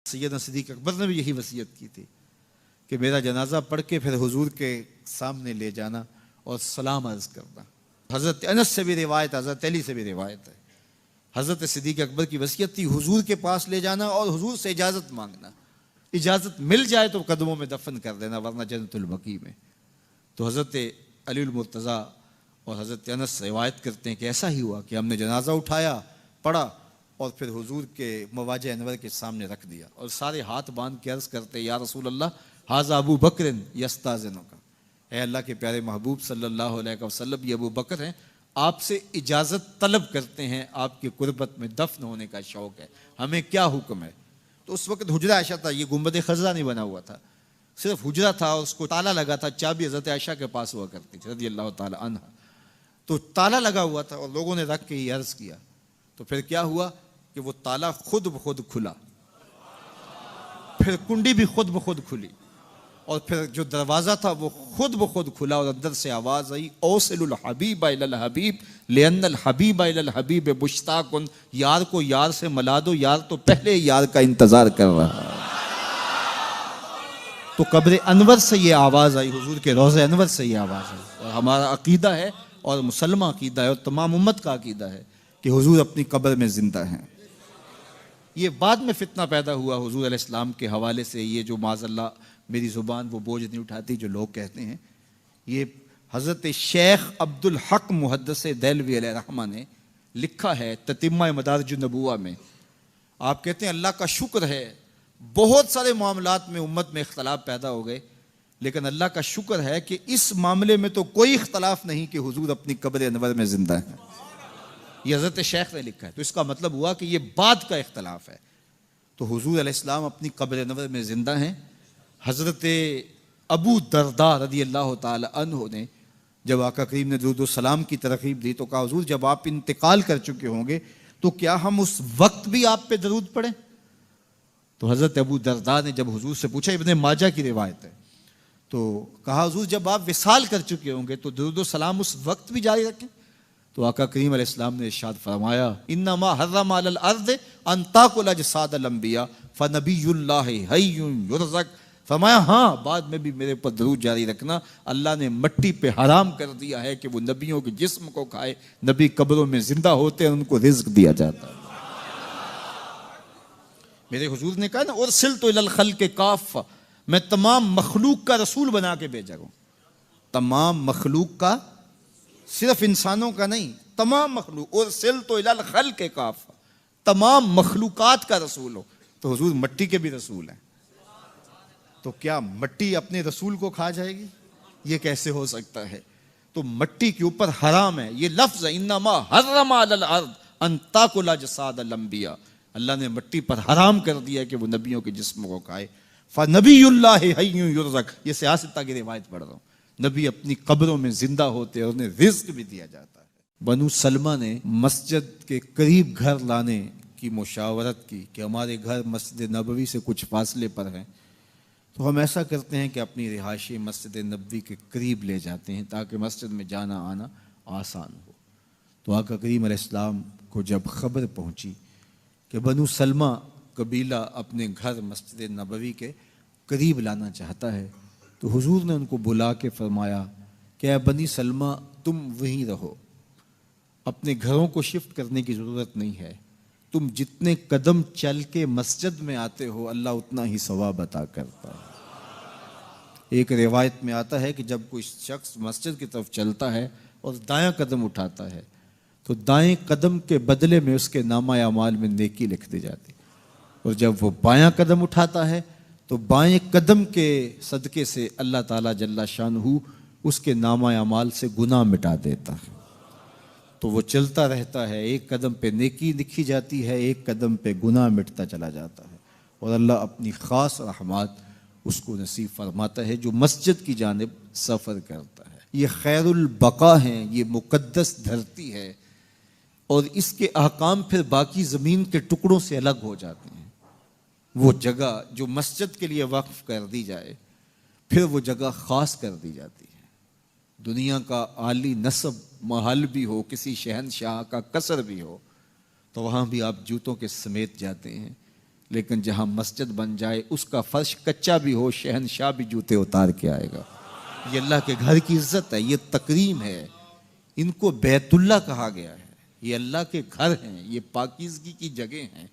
سیدنا صدیق اکبر نے بھی یہی وصیت کی تھی کہ میرا جنازہ پڑھ کے پھر حضور کے سامنے لے جانا اور سلام عرض کرنا۔ حضرت انس سے بھی روایت، حضرت علی سے بھی روایت ہے، حضرت صدیق اکبر کی وصیت تھی حضور کے پاس لے جانا اور حضور سے اجازت مانگنا، اجازت مل جائے تو قدموں میں دفن کر دینا ورنہ جنت البقیع میں۔ تو حضرت علی المرتضیٰ اور حضرت انس روایت کرتے ہیں کہ ایسا ہی ہوا کہ ہم نے جنازہ اٹھایا، پڑھا اور پھر حضور کے مواجہ انور کے سامنے رکھ دیا اور سارے ہاتھ باندھ کے عرض کرتے یا رسول اللہ ھذا ابو بکر یستاذنک، اے اللہ کے پیارے محبوب صلی اللہ علیہ وسلم، یہ ابو بکر ہیں، آپ سے اجازت طلب کرتے ہیں، آپ کی قربت میں دفن ہونے کا شوق ہے، ہمیں کیا حکم ہے؟ تو اس وقت حجرہ عائشہ تھا، یہ گنبد خضرا نہیں بنا ہوا تھا، صرف حجرہ تھا اور اس کو تالا لگا تھا، چابی حضرت عائشہ کے پاس ہوا کرتی تھی رضی اللہ تعالی عنہ، تو تالا لگا ہوا تھا اور لوگوں نے رکھ کے یہ عرض کیا، تو پھر کیا ہوا کہ وہ تالا خود بخود کھلا، پھر کنڈی بھی خود بخود کھلی اور پھر جو دروازہ تھا وہ خود بخود کھلا اور اندر سے آواز آئی اوصل الحبیب الی الحبیب لان الحبیب الی الحبیب مشتاق، یار کو یار سے ملا دو، یار تو پہلے یار کا انتظار کر رہا ہے۔ تو قبر انور سے یہ آواز آئی، حضور کے روضہ انور سے یہ آواز آئی، اور ہمارا عقیدہ ہے اور مسلمہ عقیدہ ہے اور تمام امت کا عقیدہ ہے کہ حضور اپنی قبر میں زندہ ہیں۔ یہ بعد میں فتنہ پیدا ہوا حضور علیہ السلام کے حوالے سے، یہ جو معاذ اللہ میری زبان وہ بوجھ نہیں اٹھاتی جو لوگ کہتے ہیں، یہ حضرت شیخ عبد الحق محدث دہلوی علیہ رحمہ نے لکھا ہے تتمہ مدارج النبوہ میں۔ آپ کہتے ہیں اللہ کا شکر ہے، بہت سارے معاملات میں امت میں اختلاف پیدا ہو گئے، لیکن اللہ کا شکر ہے کہ اس معاملے میں تو کوئی اختلاف نہیں کہ حضور اپنی قبر انور میں زندہ ہیں۔ یہ حضرت شیخ نے لکھا ہے، تو اس کا مطلب ہوا کہ یہ بعد کا اختلاف ہے۔ تو حضور علیہ السلام اپنی قبر انور میں زندہ ہیں۔ حضرت ابو درداء رضی اللہ تعالی عنہ نے جب آقا کریم نے درود و سلام کی ترغیب دی تو کہا حضور جب آپ انتقال کر چکے ہوں گے تو کیا ہم اس وقت بھی آپ پہ درود پڑھیں؟ تو حضرت ابو درداء نے جب حضور سے پوچھا، ابن ماجہ کی روایت ہے، تو کہا حضور جب آپ وصال کر چکے ہوں گے تو درود و سلام اس وقت بھی جاری رکھیں؟ تو آقا کریم علیہ السلام نے ارشاد فرمایا انما حرم علی الارض ان تاکل اجساد الانبیاء فنبی اللہ حی یرزق، فرمایا ہاں بعد میں بھی میرے پر درود جاری رکھنا، اللہ نے مٹی پہ حرام کر دیا ہے کہ وہ نبیوں کے جسم کو کھائے، نبی قبروں میں زندہ ہوتے ہیں ان کو رزق دیا جاتا ہے۔ میرے حضور نے کہا نا ارسلت الی الخلق کافہ، میں تمام مخلوق کا رسول بنا کے بھیجا ہوں، تمام مخلوق کا، صرف انسانوں کا نہیں، تمام مخلوق، ارسلت الی الخلق کافہ، تمام مخلوقات کا رسول ہو۔ تو حضور مٹی کے بھی رسول ہیں، تو کیا مٹی اپنے رسول کو کھا جائے گی؟ یہ کیسے ہو سکتا ہے؟ تو مٹی کے اوپر حرام ہے، یہ لفظ ہے انما حرم علی الارض ان تاکل اجساد الانبیاء، اللہ نے مٹی پر حرام کر دیا کہ وہ نبیوں کے جسم کو کھائے۔ فنبی اللہ حی یرزق، یہ سیاستہ کی روایت پڑھ رہا ہوں، نبی اپنی قبروں میں زندہ ہوتے اور انہیں رزق بھی دیا جاتا ہے۔ بنو سلمہ نے مسجد کے قریب گھر لانے کی مشاورت کی کہ ہمارے گھر مسجد نبوی سے کچھ فاصلے پر ہیں، تو ہم ایسا کرتے ہیں کہ اپنی رہائشی مسجد نبوی کے قریب لے جاتے ہیں تاکہ مسجد میں جانا آنا آسان ہو۔ تو آقا کریم علیہ السلام کو جب خبر پہنچی کہ بنو سلمہ قبیلہ اپنے گھر مسجد نبوی کے قریب لانا چاہتا ہے تو حضور نے ان کو بلا کے فرمایا کہ اے بنی سلمہ تم وہیں رہو، اپنے گھروں کو شفٹ کرنے کی ضرورت نہیں ہے، تم جتنے قدم چل کے مسجد میں آتے ہو اللہ اتنا ہی ثواب عطا کرتا ہے۔ ایک روایت میں آتا ہے کہ جب کوئی شخص مسجد کی طرف چلتا ہے اور دایاں قدم اٹھاتا ہے تو دائیں قدم کے بدلے میں اس کے نامہ اعمال میں نیکی لکھ دی جاتی، اور جب وہ بایاں قدم اٹھاتا ہے تو بائیں قدم کے صدقے سے اللہ تعالیٰ جل شانہ اس کے نامہ اعمال سے گناہ مٹا دیتا ہے۔ تو وہ چلتا رہتا ہے، ایک قدم پہ نیکی لکھی جاتی ہے، ایک قدم پہ گناہ مٹتا چلا جاتا ہے، اور اللہ اپنی خاص رحمات اس کو نصیب فرماتا ہے جو مسجد کی جانب سفر کرتا ہے۔ یہ خیر البقاء ہیں، یہ مقدس دھرتی ہے، اور اس کے احکام پھر باقی زمین کے ٹکڑوں سے الگ ہو جاتے ہیں۔ وہ جگہ جو مسجد کے لیے وقف کر دی جائے پھر وہ جگہ خاص کر دی جاتی ہے۔ دنیا کا عالی نسب محل بھی ہو، کسی شہنشاہ کا قصر بھی ہو، تو وہاں بھی آپ جوتوں کے سمیت جاتے ہیں، لیکن جہاں مسجد بن جائے اس کا فرش کچا بھی ہو شہنشاہ بھی جوتے اتار کے آئے گا۔ یہ اللہ کے گھر کی عزت ہے، یہ تکریم ہے۔ ان کو بیت اللہ کہا گیا ہے، یہ اللہ کے گھر ہیں، یہ پاکیزگی کی جگہ ہیں،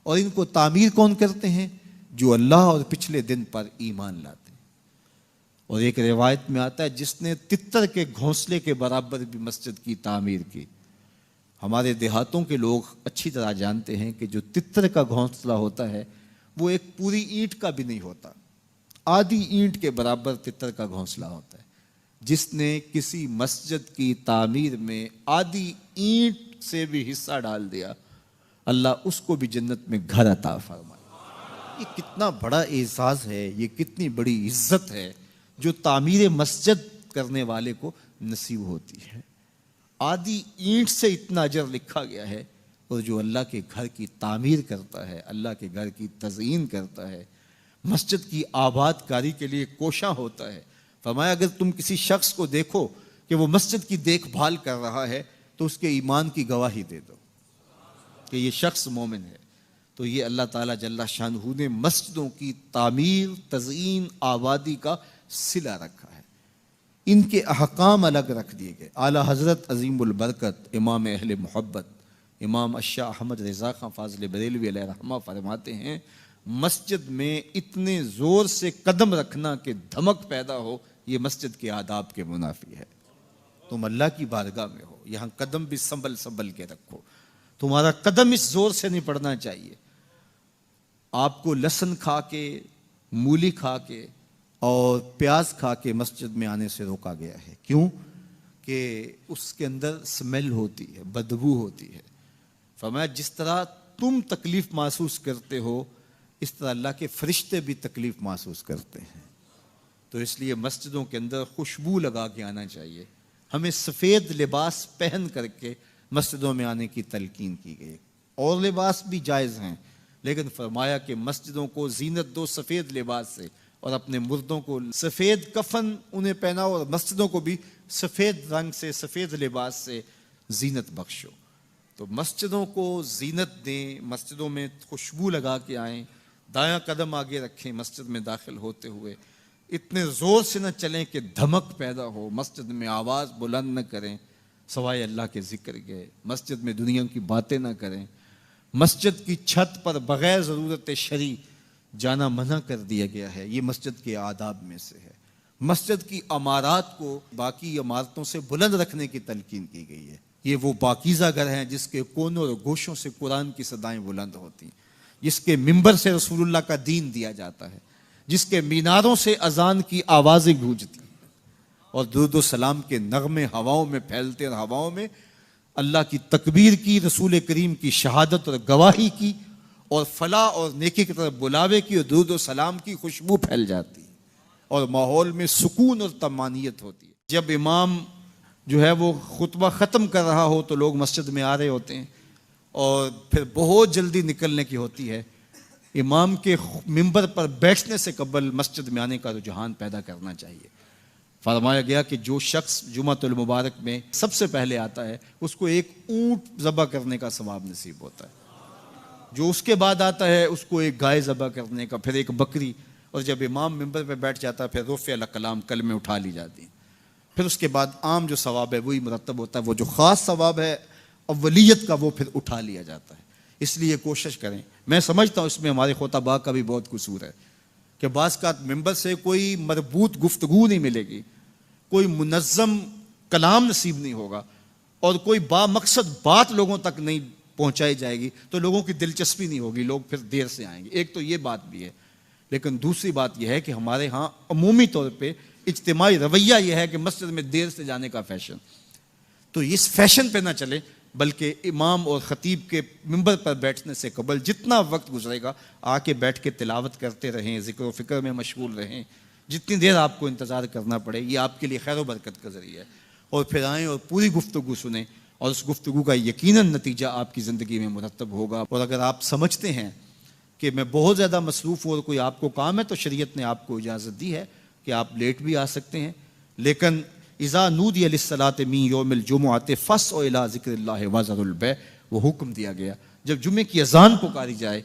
اور ان کو تعمیر کون کرتے ہیں؟ جو اللہ اور پچھلے دن پر ایمان لاتے ہیں۔ اور ایک روایت میں آتا ہے جس نے تتر کے گھونسلے کے برابر بھی مسجد کی تعمیر کی۔ ہمارے دیہاتوں کے لوگ اچھی طرح جانتے ہیں کہ جو تتر کا گھونسلہ ہوتا ہے وہ ایک پوری اینٹ کا بھی نہیں ہوتا، آدھی اینٹ کے برابر تتر کا گھونسلہ ہوتا ہے۔ جس نے کسی مسجد کی تعمیر میں آدھی اینٹ سے بھی حصہ ڈال دیا، اللہ اس کو بھی جنت میں گھر عطا فرمائے۔ یہ کتنا بڑا اعزاز ہے، یہ کتنی بڑی عزت ہے جو تعمیر مسجد کرنے والے کو نصیب ہوتی ہے۔ آدھی اینٹ سے اتنا اجر لکھا گیا ہے، اور جو اللہ کے گھر کی تعمیر کرتا ہے، اللہ کے گھر کی تزئین کرتا ہے، مسجد کی آباد کاری کے لیے کوشاں ہوتا ہے۔ فرمایا اگر تم کسی شخص کو دیکھو کہ وہ مسجد کی دیکھ بھال کر رہا ہے تو اس کے ایمان کی گواہی دے دو کہ یہ شخص مومن ہے۔ تو یہ اللہ تعالیٰ جل شانہ نے مسجدوں کی تعمیر، تزئین، آبادی کا صلہ رکھا ہے۔ ان کے احکام الگ رکھ دیے گئے۔ اعلیٰ حضرت عظیم البرکت امام اہل محبت امام الشاہ احمد رضا خان فاضل بریلوی علیہ رحمہ فرماتے ہیں مسجد میں اتنے زور سے قدم رکھنا کہ دھمک پیدا ہو، یہ مسجد کے آداب کے منافی ہے۔ تم اللہ کی بارگاہ میں ہو، یہاں قدم بھی سنبھل کے رکھو، تمہارا قدم اس زور سے نہیں پڑنا چاہیے۔ آپ کو لہسن کھا کے، مولی کھا کے اور پیاز کھا کے مسجد میں آنے سے روکا گیا ہے۔ کیوں؟ کہ اس کے اندر سمیل ہوتی ہے، بدبو ہوتی ہے۔ فرمایا جس طرح تم تکلیف محسوس کرتے ہو اس طرح اللہ کے فرشتے بھی تکلیف محسوس کرتے ہیں۔ تو اس لیے مسجدوں کے اندر خوشبو لگا کے آنا چاہیے۔ ہمیں سفید لباس پہن کر کے مسجدوں میں آنے کی تلقین کی گئی۔ اور لباس بھی جائز ہیں، لیکن فرمایا کہ مسجدوں کو زینت دو سفید لباس سے، اور اپنے مردوں کو سفید کفن انہیں پہناؤ، اور مسجدوں کو بھی سفید رنگ سے، سفید لباس سے زینت بخشو۔ تو مسجدوں کو زینت دیں، مسجدوں میں خوشبو لگا کے آئیں، دایاں قدم آگے رکھیں، مسجد میں داخل ہوتے ہوئے اتنے زور سے نہ چلیں کہ دھمک پیدا ہو، مسجد میں آواز بلند نہ کریں سوائے اللہ کے ذکر کے، مسجد میں دنیا کی باتیں نہ کریں، مسجد کی چھت پر بغیر ضرورت شرعی جانا منع کر دیا گیا ہے۔ یہ مسجد کے آداب میں سے ہے۔ مسجد کی عمارات کو باقی عمارتوں سے بلند رکھنے کی تلقین کی گئی ہے۔ یہ وہ پاکیزہ گھر ہیں جس کے کونوں اور گوشوں سے قرآن کی صدائیں بلند ہوتی ہیں، جس کے منبر سے رسول اللہ کا دین دیا جاتا ہے، جس کے میناروں سے اذان کی آوازیں گونجتی ہیں، اور درود و سلام کے نغمے ہواؤں میں پھیلتے، اور ہواؤں میں اللہ کی تکبیر کی، رسول کریم کی شہادت اور گواہی کی، اور فلاح اور نیکی کی طرف بلاوے کی، اور درود و سلام کی خوشبو پھیل جاتی ہے، اور ماحول میں سکون اور طمانینت ہوتی ہے۔ جب امام جو ہے وہ خطبہ ختم کر رہا ہو تو لوگ مسجد میں آ رہے ہوتے ہیں، اور پھر بہت جلدی نکلنے کی ہوتی ہے۔ امام کے منبر پر بیٹھنے سے قبل مسجد میں آنے کا رجحان پیدا کرنا چاہیے۔ فرمایا گیا کہ جو شخص جمعۃ المبارک میں سب سے پہلے آتا ہے اس کو ایک اونٹ ذبح کرنے کا ثواب نصیب ہوتا ہے، جو اس کے بعد آتا ہے اس کو ایک گائے ذبح کرنے کا، پھر ایک بکری، اور جب امام منبر پہ بیٹھ جاتا ہے پھر رفع الاقلام کلمے اٹھا لی جاتی ہیں۔ پھر اس کے بعد عام جو ثواب ہے وہی مرتب ہوتا ہے، وہ جو خاص ثواب ہے اولیت کا وہ پھر اٹھا لیا جاتا ہے۔ اس لیے کوشش کریں، میں سمجھتا ہوں اس میں ہمارے خطباء کا بھی بہت قصور ہے کہ بعض کا ممبر سے کوئی مربوط گفتگو نہیں ملے گی، کوئی منظم کلام نصیب نہیں ہوگا، اور کوئی با مقصد بات لوگوں تک نہیں پہنچائی جائے گی تو لوگوں کی دلچسپی نہیں ہوگی، لوگ پھر دیر سے آئیں گے۔ ایک تو یہ بات بھی ہے، لیکن دوسری بات یہ ہے کہ ہمارے ہاں عمومی طور پہ اجتماعی رویہ یہ ہے کہ مسجد میں دیر سے جانے کا فیشن، تو اس فیشن پہ نہ چلے، بلکہ امام اور خطیب کے منبر پر بیٹھنے سے قبل جتنا وقت گزرے گا آ کے بیٹھ کے تلاوت کرتے رہیں، ذکر و فکر میں مشغول رہیں، جتنی دیر آپ کو انتظار کرنا پڑے یہ آپ کے لیے خیر و برکت کا ذریعہ ہے، اور پھر آئیں اور پوری گفتگو سنیں، اور اس گفتگو کا یقیناً نتیجہ آپ کی زندگی میں مرتب ہوگا۔ اور اگر آپ سمجھتے ہیں کہ میں بہت زیادہ مصروف ہوں اور کوئی آپ کو کام ہے تو شریعت نے آپ کو اجازت دی ہے کہ آپ لیٹ بھی آ سکتے ہیں، لیکن اذا نودی للصلاۃ من یوم الجمعۃ فاسعوا الی ذکر اللہ وذروا البیع، وہ حکم دیا گیا جب جمعے کی اذان پکاری جائے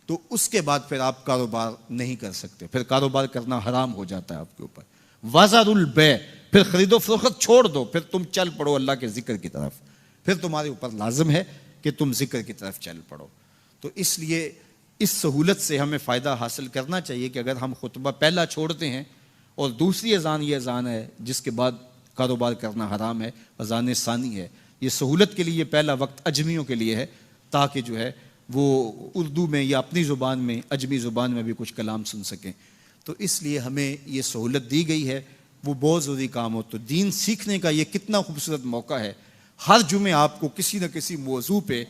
تو اس کے بعد پھر آپ کاروبار نہیں کر سکتے، پھر کاروبار کرنا حرام ہو جاتا ہے آپ کے اوپر۔ وَذَرُ الْبَيْعَ، پھر خرید و فروخت چھوڑ دو، پھر تم چل پڑو اللہ کے ذکر کی طرف، پھر تمہارے اوپر لازم ہے کہ تم ذکر کی طرف چل پڑو۔ تو اس لیے اس سہولت سے ہمیں فائدہ حاصل کرنا چاہیے کہ اگر ہم خطبہ پہلا چھوڑتے ہیں اور دوسری اذان یہ اذان ہے جس کے بعد کاروبار کرنا حرام ہے، اذان ثانی ہے، یہ سہولت کے لیے یہ پہلا وقت اجمیوں کے لیے ہے تاکہ جو ہے وہ اردو میں یا اپنی زبان میں اجمی زبان میں بھی کچھ کلام سن سکیں۔ تو اس لیے ہمیں یہ سہولت دی گئی ہے، وہ بہت ضروری کام ہو۔ تو دین سیکھنے کا یہ کتنا خوبصورت موقع ہے، ہر جمعے آپ کو کسی نہ کسی موضوع پہ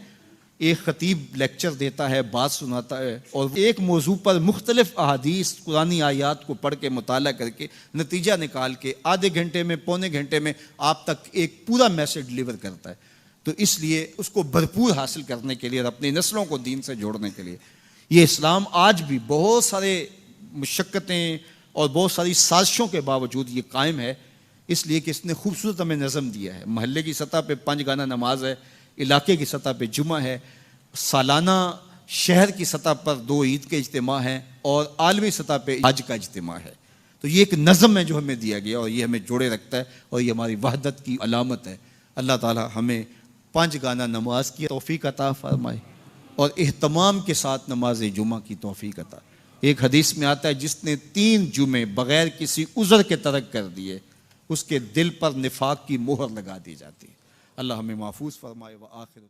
ایک خطیب لیکچر دیتا ہے، بات سناتا ہے، اور ایک موضوع پر مختلف احادیث قرآنی آیات کو پڑھ کے مطالعہ کر کے نتیجہ نکال کے آدھے گھنٹے میں پونے گھنٹے میں آپ تک ایک پورا میسج ڈلیور کرتا ہے۔ تو اس لیے اس کو بھرپور حاصل کرنے کے لیے اور اپنی نسلوں کو دین سے جوڑنے کے لیے یہ اسلام آج بھی بہت سارے مشقتیں اور بہت ساری سازشوں کے باوجود یہ قائم ہے، اس لیے کہ اس نے خوبصورت ہمیں نظم دیا ہے۔ محلے کی سطح پہ 5 گانا نماز ہے، علاقے کی سطح پہ جمعہ ہے، سالانہ شہر کی سطح پر 2 عید کے اجتماع ہیں، اور عالمی سطح پہ حج کا اجتماع ہے۔ تو یہ ایک نظم ہے جو ہمیں دیا گیا اور یہ ہمیں جوڑے رکھتا ہے اور یہ ہماری وحدت کی علامت ہے۔ اللہ تعالی ہمیں 5 گانا نماز کی توفیق عطا فرمائے اور اہتمام کے ساتھ نماز جمعہ کی توفیق عطا۔ ایک حدیث میں آتا ہے جس نے 3 جمعے بغیر کسی عذر کے ترک کر دیے اس کے دل پر نفاق کی مہر لگا دی جاتی ہے۔ اللہ ہمیں محفوظ فرمائے۔ وآخر